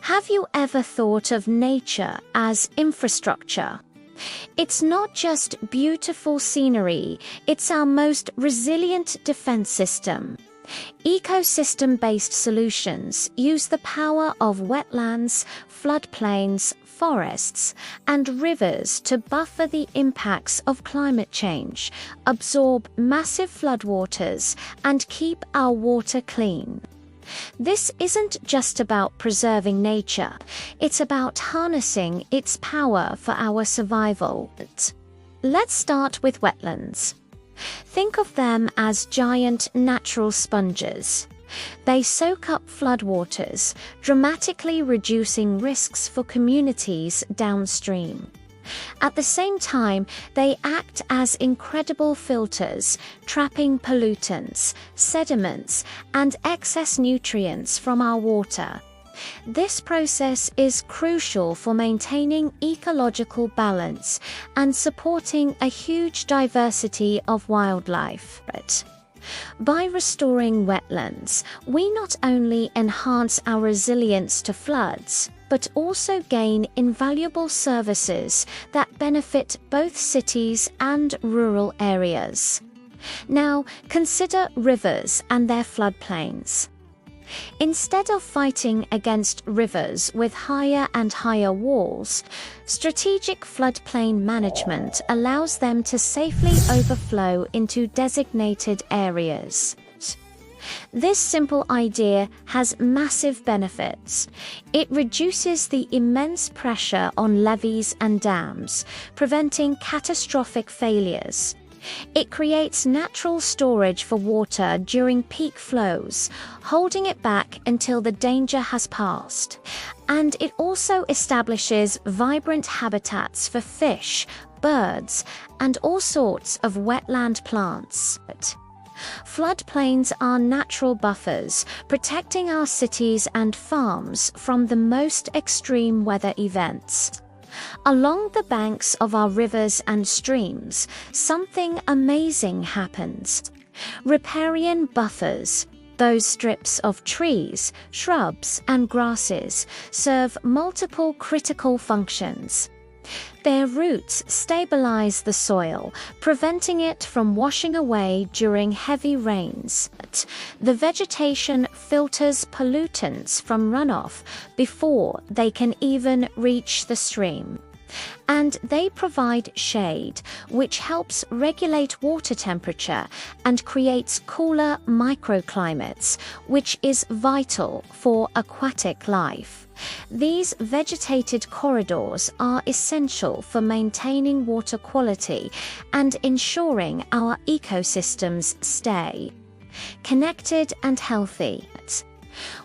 Have you ever thought of nature as infrastructure? It's not just beautiful scenery, it's our most resilient defense system. Ecosystem-based solutions use the power of wetlands, floodplains, forests, and rivers to buffer the impacts of climate change, absorb massive floodwaters, and keep our water clean. This isn't just about preserving nature, it's about harnessing its power for our survival. Let's start with wetlands. Think of them as giant natural sponges. They soak up floodwaters, dramatically reducing risks for communities downstream. At the same time, they act as incredible filters, trapping pollutants, sediments, and excess nutrients from our water. This process is crucial for maintaining ecological balance and supporting a huge diversity of wildlife. By restoring wetlands, we not only enhance our resilience to floods, but also gain invaluable services that benefit both cities and rural areas. Now, consider rivers and their floodplains. Instead of fighting against rivers with higher and higher walls, strategic floodplain management allows them to safely overflow into designated areas. This simple idea has massive benefits. It reduces the immense pressure on levees and dams, preventing catastrophic failures. It creates natural storage for water during peak flows, holding it back until the danger has passed. And it also establishes vibrant habitats for fish, birds, and all sorts of wetland plants. Floodplains are natural buffers, protecting our cities and farms from the most extreme weather events. Along the banks of our rivers and streams, something amazing happens. Riparian buffers, those strips of trees, shrubs, and grasses, serve multiple critical functions. Their roots stabilize the soil, preventing it from washing away during heavy rains. The vegetation filters pollutants from runoff before they can even reach the stream. And they provide shade, which helps regulate water temperature and creates cooler microclimates, which is vital for aquatic life. These vegetated corridors are essential for maintaining water quality and ensuring our ecosystems stay connected and healthy.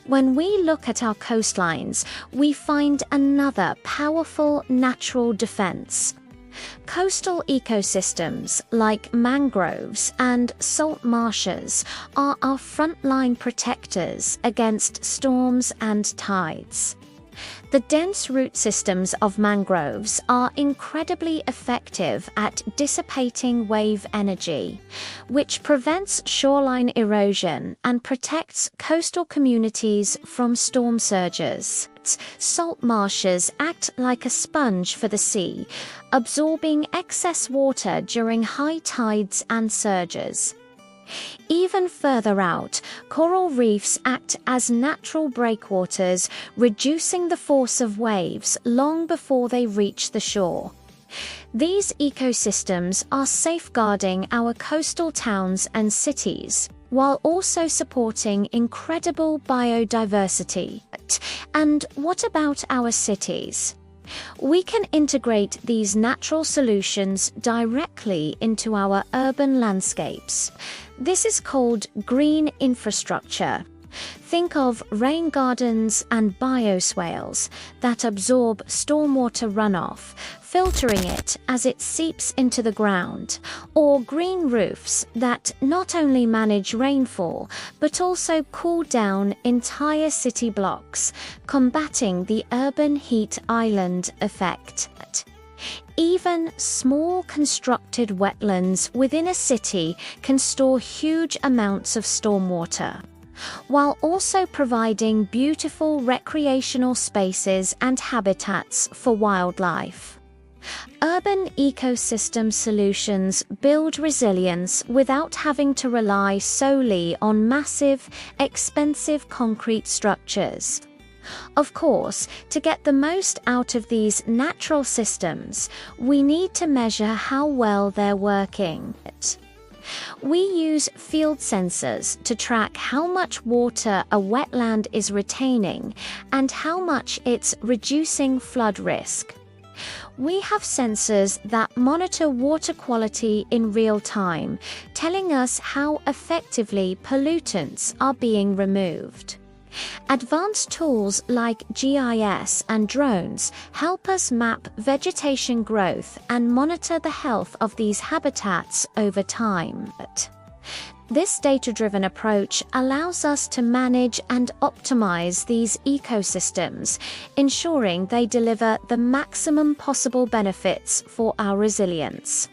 When we look at our coastlines, we find another powerful natural defense. Coastal ecosystems like mangroves and salt marshes are our frontline protectors against storms and tides. The dense root systems of mangroves are incredibly effective at dissipating wave energy, which prevents shoreline erosion and protects coastal communities from storm surges. Salt marshes act like a sponge for the sea, absorbing excess water during high tides and surges. Even further out, coral reefs act as natural breakwaters, reducing the force of waves long before they reach the shore. These ecosystems are safeguarding our coastal towns and cities, while also supporting incredible biodiversity. And what about our cities? We can integrate these natural solutions directly into our urban landscapes. This is called green infrastructure. Think of rain gardens and bioswales that absorb stormwater runoff, filtering it as it seeps into the ground, or green roofs that not only manage rainfall but also cool down entire city blocks, combating the urban heat island effect. Even small constructed wetlands within a city can store huge amounts of stormwater. while also providing beautiful recreational spaces and habitats for wildlife. Urban ecosystem solutions build resilience without having to rely solely on massive, expensive concrete structures. Of course, to get the most out of these natural systems, we need to measure how well they're working. We use field sensors to track how much water a wetland is retaining and how much it's reducing flood risk. We have sensors that monitor water quality in real time, telling us how effectively pollutants are being removed. Advanced tools like GIS and drones help us map vegetation growth and monitor the health of these habitats over time. This data-driven approach allows us to manage and optimize these ecosystems, ensuring they deliver the maximum possible benefits for our resilience.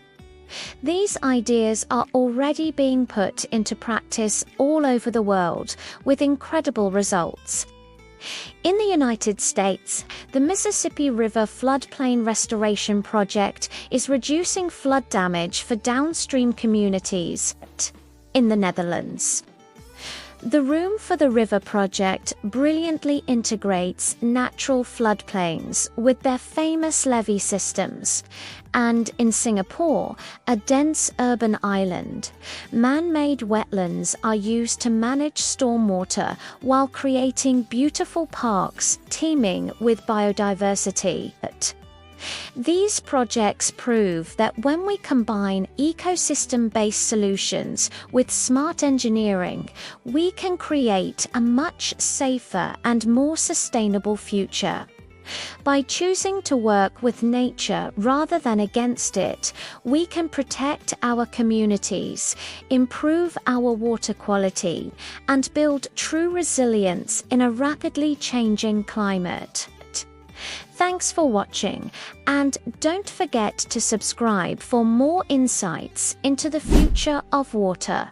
These ideas are already being put into practice all over the world with incredible results. In the United States, the Mississippi River Floodplain Restoration Project is reducing flood damage for downstream communities. In the Netherlands, the Room for the River project brilliantly integrates natural floodplains with their famous levee systems, and in Singapore, a dense urban island, man-made wetlands are used to manage stormwater while creating beautiful parks teeming with biodiversity. These projects prove that when we combine ecosystem-based solutions with smart engineering, we can create a much safer and more sustainable future. By choosing to work with nature rather than against it, we can protect our communities, improve our water quality, and build true resilience in a rapidly changing climate. Thanks for watching, and don't forget to subscribe for more insights into the future of water.